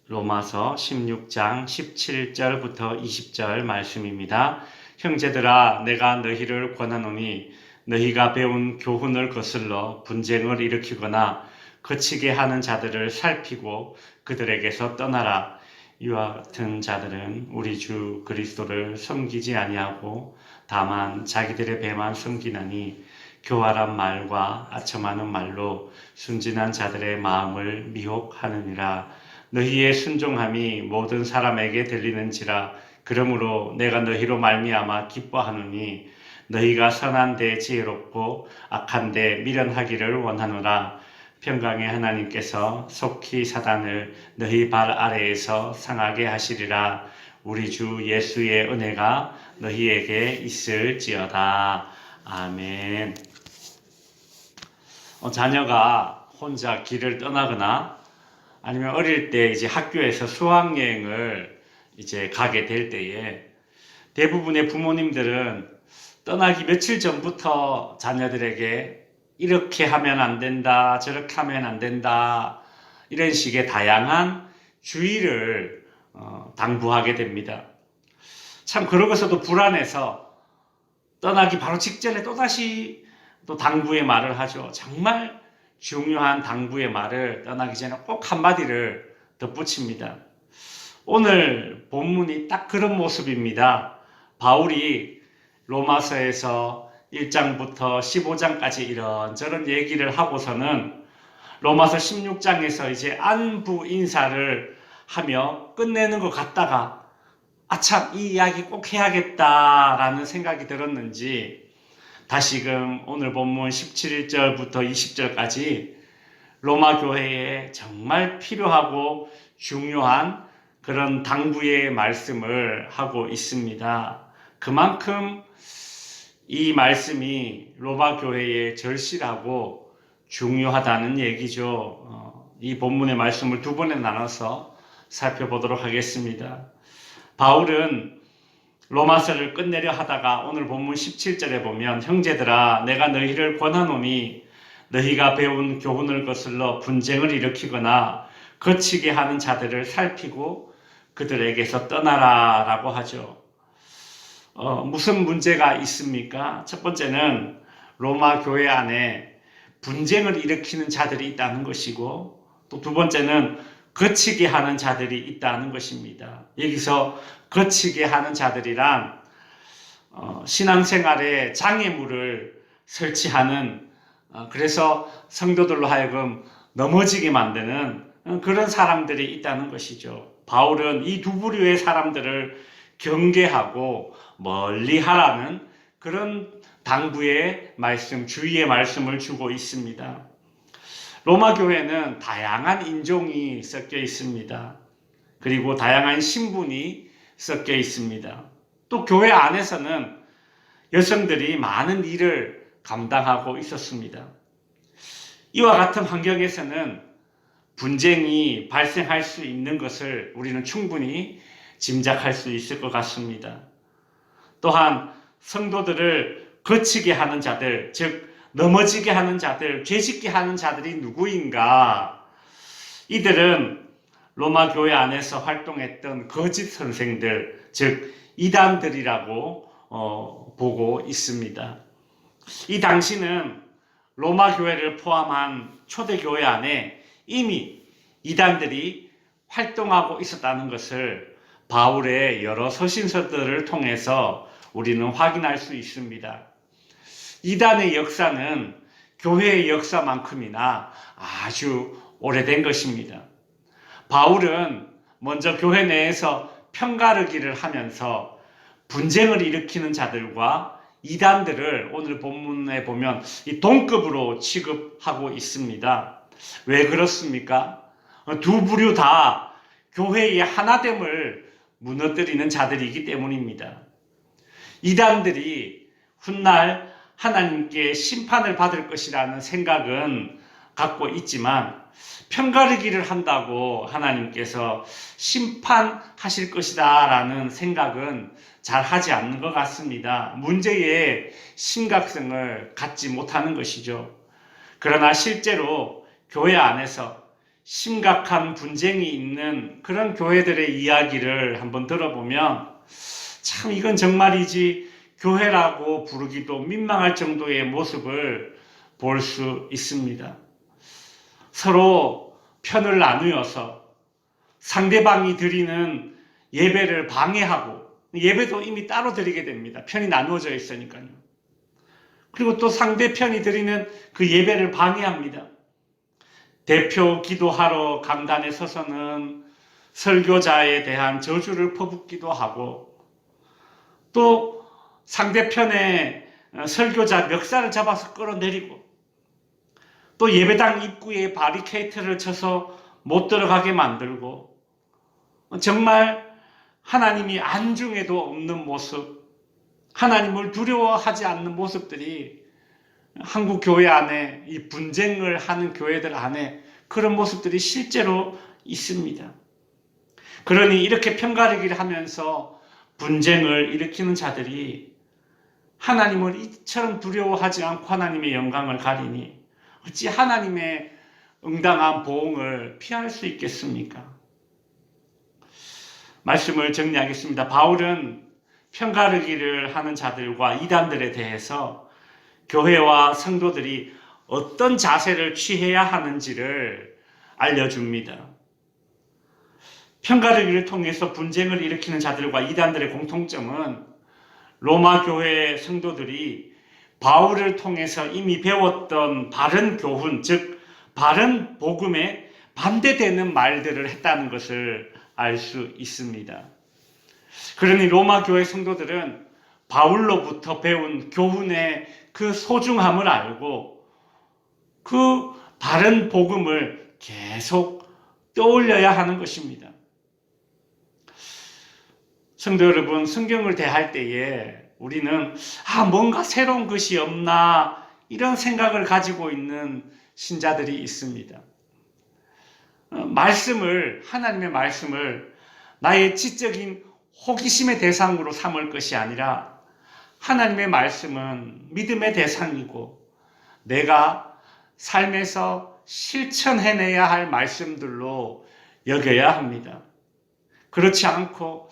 로마서 16장 17절부터 20절 말씀입니다. 형제들아, 내가 너희를 권하노니 너희가 배운 교훈을 거슬러 분쟁을 일으키거나 거치게 하는 자들을 살피고 그들에게서 떠나라. 이와 같은 자들은 우리 주 그리스도를 섬기지 아니하고 다만 자기들의 배만 섬기나니 교활한 말과 아첨하는 말로 순진한 자들의 마음을 미혹하느니라. 너희의 순종함이 모든 사람에게 들리는지라. 그러므로 내가 너희로 말미암아 기뻐하노니 너희가 선한데 지혜롭고 악한데 미련하기를 원하노라. 평강의 하나님께서 속히 사단을 너희 발 아래에서 상하게 하시리라. 우리 주 예수의 은혜가 너희에게 있을지어다. 아멘. 자녀가 혼자 길을 떠나거나 아니면 어릴 때 이제 학교에서 수학여행을 이제 가게 될 때에 대부분의 부모님들은 떠나기 며칠 전부터 자녀들에게 이렇게 하면 안 된다, 저렇게 하면 안 된다, 이런 식의 다양한 주의를 당부하게 됩니다. 참 그러고서도 불안해서 떠나기 바로 직전에 또다시 또 당부의 말을 하죠. 정말 중요한 당부의 말을 떠나기 전에 꼭 한마디를 덧붙입니다. 오늘 본문이 딱 그런 모습입니다. 바울이 로마서에서 1장부터 15장까지 이런저런 얘기를 하고서는 로마서 16장에서 이제 안부 인사를 하며 끝내는 것 같다가 아참 이 이야기 꼭 해야겠다라는 생각이 들었는지 다시금 오늘 본문 17절부터 20절까지 로마 교회에 정말 필요하고 중요한 그런 당부의 말씀을 하고 있습니다. 그만큼 이 말씀이 로마 교회에 절실하고 중요하다는 얘기죠. 이 본문의 말씀을 두 번에 나눠서 살펴보도록 하겠습니다. 바울은 로마서를 끝내려 하다가 오늘 본문 17절에 보면 형제들아 내가 너희를 권하노니 너희가 배운 교훈을 거슬러 분쟁을 일으키거나 거치게 하는 자들을 살피고 그들에게서 떠나라 라고 하죠. 무슨 문제가 있습니까? 첫 번째는 로마 교회 안에 분쟁을 일으키는 자들이 있다는 것이고 또 두 번째는 거치게 하는 자들이 있다는 것입니다. 여기서 거치게 하는 자들이란 신앙생활에 장애물을 설치하는 그래서 성도들로 하여금 넘어지게 만드는 그런 사람들이 있다는 것이죠. 바울은 이 두 부류의 사람들을 경계하고 멀리 하라는 그런 당부의 말씀, 주의의 말씀을 주고 있습니다. 로마 교회는 다양한 인종이 섞여 있습니다. 그리고 다양한 신분이 섞여 있습니다. 또 교회 안에서는 여성들이 많은 일을 감당하고 있었습니다. 이와 같은 환경에서는 분쟁이 발생할 수 있는 것을 우리는 충분히 짐작할 수 있을 것 같습니다. 또한 성도들을 거치게 하는 자들, 즉 넘어지게 하는 자들, 죄짓게 하는 자들이 누구인가? 이들은 로마 교회 안에서 활동했던 거짓 선생들, 즉 이단들이라고 보고 있습니다. 이 당시는 로마 교회를 포함한 초대교회 안에 이미 이단들이 활동하고 있었다는 것을 바울의 여러 서신서들을 통해서 우리는 확인할 수 있습니다. 이단의 역사는 교회의 역사만큼이나 아주 오래된 것입니다. 바울은 먼저 교회 내에서 편가르기를 하면서 분쟁을 일으키는 자들과 이단들을 오늘 본문에 보면 이 동급으로 취급하고 있습니다. 왜 그렇습니까? 두 부류 다 교회의 하나됨을 무너뜨리는 자들이기 때문입니다. 이단들이 훗날 하나님께 심판을 받을 것이라는 생각은 갖고 있지만 편가르기를 한다고 하나님께서 심판하실 것이다 라는 생각은 잘 하지 않는 것 같습니다. 문제의 심각성을 갖지 못하는 것이죠. 그러나 실제로 교회 안에서 심각한 분쟁이 있는 그런 교회들의 이야기를 한번 들어보면 참 이건 정말이지 교회라고 부르기도 민망할 정도의 모습을 볼 수 있습니다. 서로 편을 나누어서 상대방이 드리는 예배를 방해하고, 예배도 이미 따로 드리게 됩니다. 편이 나누어져 있으니까요. 그리고 또 상대편이 드리는 그 예배를 방해합니다. 대표 기도하러 강단에 서서는 설교자에 대한 저주를 퍼붓기도 하고, 또 상대편의 설교자 멱살을 잡아서 끌어내리고, 또 예배당 입구에 바리케이트를 쳐서 못 들어가게 만들고, 정말 하나님이 안중에도 없는 모습, 하나님을 두려워하지 않는 모습들이 한국 교회 안에, 이 분쟁을 하는 교회들 안에 그런 모습들이 실제로 있습니다. 그러니 이렇게 편가르기를 하면서 분쟁을 일으키는 자들이 하나님을 이처럼 두려워하지 않고 하나님의 영광을 가리니 어찌 하나님의 응당한 보응을 피할 수 있겠습니까? 말씀을 정리하겠습니다. 바울은 편가르기를 하는 자들과 이단들에 대해서 교회와 성도들이 어떤 자세를 취해야 하는지를 알려줍니다. 편가르기를 통해서 분쟁을 일으키는 자들과 이단들의 공통점은 로마 교회 성도들이 바울을 통해서 이미 배웠던 바른 교훈, 즉 바른 복음에 반대되는 말들을 했다는 것을 알 수 있습니다. 그러니 로마 교회 성도들은 바울로부터 배운 교훈의 그 소중함을 알고 그 바른 복음을 계속 떠올려야 하는 것입니다. 성도 여러분, 성경을 대할 때에 우리는 뭔가 새로운 것이 없나 이런 생각을 가지고 있는 신자들이 있습니다. 하나님의 말씀을 나의 지적인 호기심의 대상으로 삼을 것이 아니라 하나님의 말씀은 믿음의 대상이고 내가 삶에서 실천해내야 할 말씀들로 여겨야 합니다. 그렇지 않고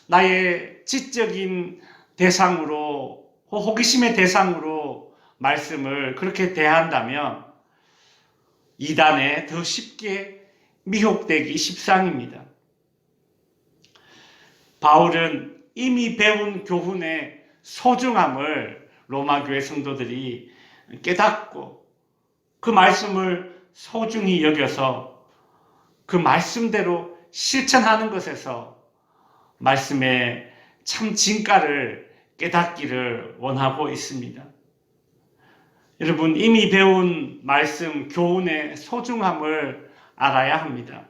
나의 지적인 대상으로, 호기심의 대상으로 말씀을 그렇게 대한다면 이단에 더 쉽게 미혹되기 십상입니다. 바울은 이미 배운 교훈의 소중함을 로마 교회 성도들이 깨닫고 그 말씀을 소중히 여겨서 그 말씀대로 실천하는 것에서 말씀의 참 진가를 깨닫기를 원하고 있습니다. 여러분, 이미 배운 말씀, 교훈의 소중함을 알아야 합니다.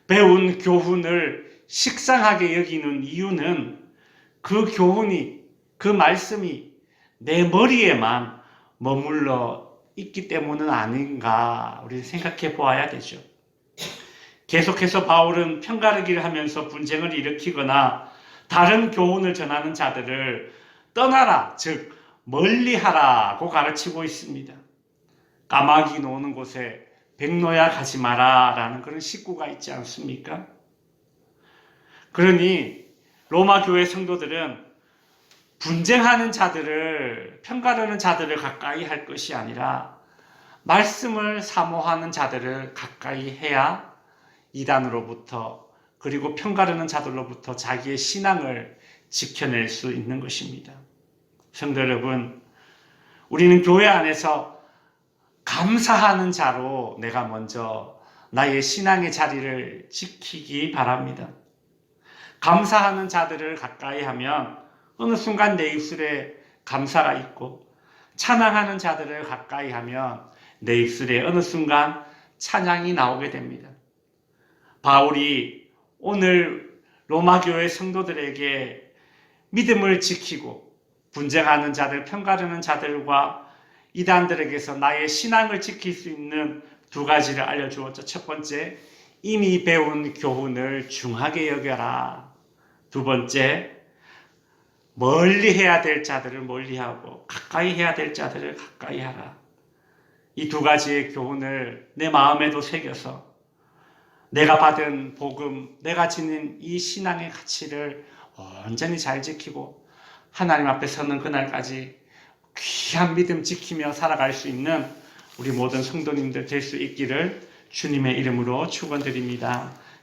배운 교훈을 식상하게 여기는 이유는 그 교훈이, 그 말씀이 내 머리에만 머물러 있기 때문은 아닌가 우리 생각해 보아야 되죠. 계속해서 바울은 편가르기를 하면서 분쟁을 일으키거나 다른 교훈을 전하는 자들을 떠나라, 즉 멀리하라고 가르치고 있습니다. 까마귀 노는 곳에 백로야 가지 마라 라는 그런 식구가 있지 않습니까? 그러니 로마 교회 성도들은 분쟁하는 자들을, 편가르는 자들을 가까이 할 것이 아니라 말씀을 사모하는 자들을 가까이 해야 이단으로부터 그리고 편가르는 자들로부터 자기의 신앙을 지켜낼 수 있는 것입니다. 성도 여러분, 우리는 교회 안에서 감사하는 자로 내가 먼저 나의 신앙의 자리를 지키기 바랍니다. 감사하는 자들을 가까이 하면 어느 순간 내 입술에 감사가 있고, 찬양하는 자들을 가까이 하면 내 입술에 어느 순간 찬양이 나오게 됩니다. 바울이 오늘 로마 교회 성도들에게 믿음을 지키고 분쟁하는 자들, 편가르는 자들과 이단들에게서 나의 신앙을 지킬 수 있는 두 가지를 알려주었죠. 첫 번째, 이미 배운 교훈을 중하게 여겨라. 두 번째, 멀리 해야 될 자들을 멀리하고 가까이 해야 될 자들을 가까이 하라. 이 두 가지의 교훈을 내 마음에도 새겨서 내가 받은 복음, 내가 지닌 이 신앙의 가치를 온전히 잘 지키고 하나님 앞에 서는 그날까지 귀한 믿음 지키며 살아갈 수 있는 우리 모든 성도님들 될 수 있기를 주님의 이름으로 축원드립니다.